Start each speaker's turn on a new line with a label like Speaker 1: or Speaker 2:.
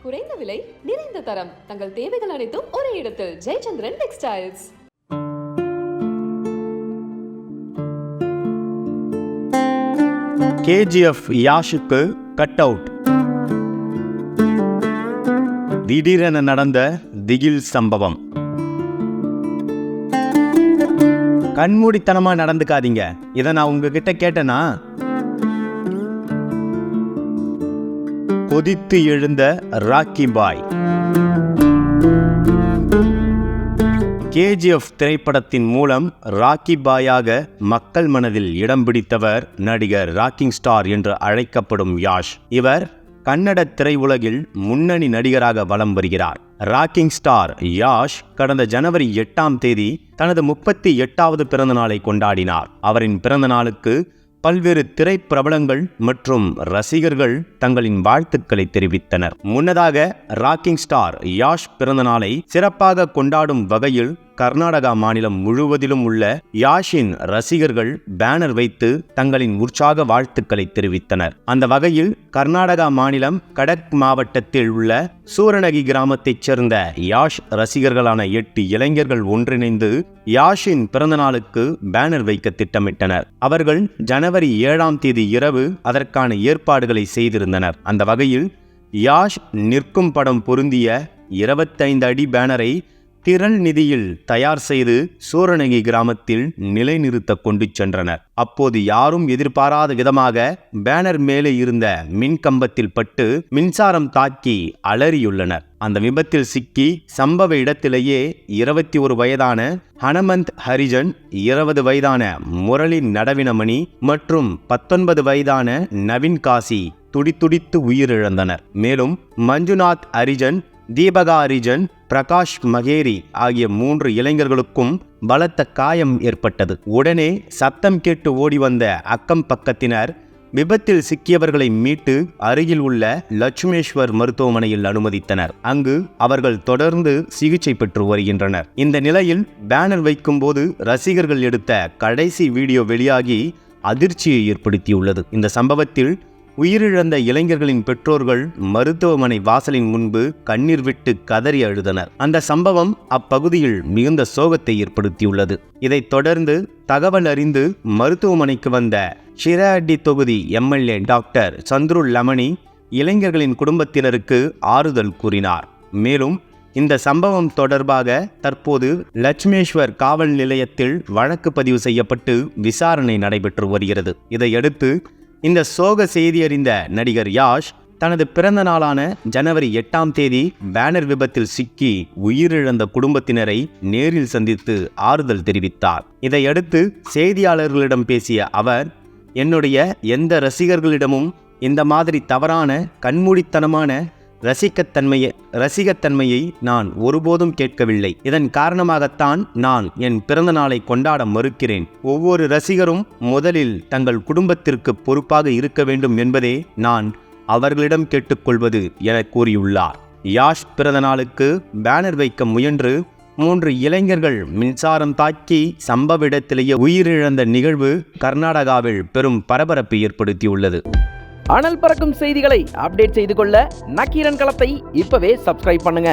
Speaker 1: குறைந்த விலை, நிறைந்த தரம். தங்கள் தேவைகள் அனைத்தும் ஒரே இடத்தில். ஜெயச்சந்திரன் டெக்ஸ்டைல்ஸ்.
Speaker 2: KGF யாஷுக்கு கட் அவுட். திடீரென நடந்த திகில் சம்பவம். கண்மூடித்தனமா நடந்துக்காதீங்க. இதை நான் உங்ககிட்ட கேட்டேனா? கொதித்து எழுந்த ராக்கி பாய். KGF திரைப்படத்தின் மூலம் ராக்கி பாயாக மக்கள் மனதில் இடம் பிடித்தவர் நடிகர் ராக்கிங் ஸ்டார் என்று அழைக்கப்படும் யாஷ். இவர் கன்னட திரையுலகில் முன்னணி நடிகராக வலம் வருகிறார். ராக்கிங் ஸ்டார் யாஷ் கடந்த ஜனவரி 8ஆம் தேதி தனது 38வது பிறந்த நாளை கொண்டாடினார். அவரின் பிறந்த நாளுக்கு பல்வேறு திரைப்பிரபலங்கள் மற்றும் ரசிகர்கள் தங்களின் வாழ்த்துக்களை தெரிவித்தனர். முன்னதாக ராக்கிங் ஸ்டார் யாஷ் பிறந்த நாளை சிறப்பாக கொண்டாடும் வகையில் கர்நாடகா மாநிலம் முழுவதிலும் உள்ள யாஷின் ரசிகர்கள் பேனர் வைத்து தங்களின் உற்சாக வாழ்த்துக்களை தெரிவித்தனர். அந்த வகையில் கர்நாடகா மாநிலம் கடக் மாவட்டத்தில் உள்ள சூரணகி கிராமத்தைச் சேர்ந்த யாஷ் ரசிகர்களான 8 இளைஞர்கள் ஒன்றிணைந்து யாஷின் பிறந்த நாளுக்கு பேனர் வைக்க திட்டமிட்டனர். அவர்கள் ஜனவரி 7ஆம் தேதி இரவு அதற்கான ஏற்பாடுகளை செய்திருந்தனர். அந்த வகையில் யாஷ் நிற்கும் படம் பொருந்திய 25 அடி பேனரை திரள் நிதியில் தயார் செய்து சூரணகி கிராமத்தில் நிலைநிறுத்த கொண்டு சென்றனர். அப்போது யாரும் எதிர்பாராத விதமாக பேனர் மேலே இருந்த மின் கம்பத்தில் பட்டு மின்சாரம் தாக்கி அலறியுள்ளனர். அந்த விபத்தில் சிக்கி சம்பவ இடத்திலேயே 21 வயதான ஹனுமந்த் ஹரிஜன், 20 வயதான முரளி நடவினமணி மற்றும் 19 வயதான நவீன் காசி துடித்துடித்து உயிரிழந்தனர். மேலும் மஞ்சுநாத் ஹரிஜன், தீபகா ஹரிஜன், பிரகாஷ் மகேரி ஆகிய 3 இளைஞர்களுக்கும் பலத்த காயம் ஏற்பட்டது. உடனே சத்தம் கேட்டு ஓடி வந்த அக்கம் பக்கத்தினர் விபத்தில் சிக்கியவர்களை மீட்டு அருகில் உள்ள லட்சுமேஸ்வர் மருத்துவமனையில் அனுமதித்தனர். அங்கு அவர்கள் தொடர்ந்து சிகிச்சை பெற்று வருகின்றனர். இந்த நிலையில் பேனர் வைக்கும்போது ரசிகர்கள் எடுத்த கடைசி வீடியோ வெளியாகி அதிர்ச்சியை ஏற்படுத்தியுள்ளது. இந்த சம்பவத்தில் உயிரிழந்த இளைஞர்களின் பெற்றோர்கள் மருத்துவமனை வாசலின் முன்பு கண்ணீர் விட்டு கதறி அழுதனர். அந்த சம்பவம் அப்பகுதியில் மிகுந்த சோகத்தை ஏற்படுத்தியுள்ளது. இதைத் தொடர்ந்து தகவல் அறிந்து மருத்துவமனைக்கு வந்த ஷிராடி தொகுதி MLA டாக்டர் சந்துருல் லமணி இளைஞர்களின் குடும்பத்தினருக்கு ஆறுதல் கூறினார். மேலும் இந்த சம்பவம் தொடர்பாக தற்போது லட்சுமேஸ்வர் காவல் நிலையத்தில் வழக்கு பதிவு செய்யப்பட்டு விசாரணை நடைபெற்று வருகிறது. இதையடுத்து இந்த சோக செய்தி அறிந்த நடிகர் யாஷ் தனது பிறந்த நாளான ஜனவரி 8ஆம் தேதி பேனர் விபத்தில் சிக்கி உயிரிழந்த குடும்பத்தினரை நேரில் சந்தித்து ஆறுதல் தெரிவித்தார். இதையடுத்து செய்தியாளர்களிடம் பேசிய அவர், என்னுடைய எந்த ரசிகர்களிடமும் இந்த மாதிரி தவறான கண்மூடித்தனமான ரசிகத்தன்மையை நான் ஒருபோதும் கேட்கவில்லை. இதன் காரணமாகத்தான் நான் என் பிறந்த நாளை கொண்டாட மறுக்கிறேன். ஒவ்வொரு ரசிகரும் முதலில் தங்கள் குடும்பத்திற்கு பொறுப்பாக இருக்க வேண்டும் என்பதே நான் அவர்களிடம் கேட்டுக்கொள்வது என கூறியுள்ளார். யாஷ் பிறந்த நாளுக்கு பேனர் வைக்க முயன்று 3 இளைஞர்கள் மின்சாரம் தாக்கி சம்பவ இடத்திலேயே உயிரிழந்த நிகழ்வு கர்நாடகாவில் பெரும் பரபரப்பை ஏற்படுத்தியுள்ளது.
Speaker 3: அனல் பறக்கும் செய்திகளை அப்டேட் செய்து கொள்ள நக்கீரன் களத்தை இப்பவே சப்ஸ்கிரைப் பண்ணுங்க.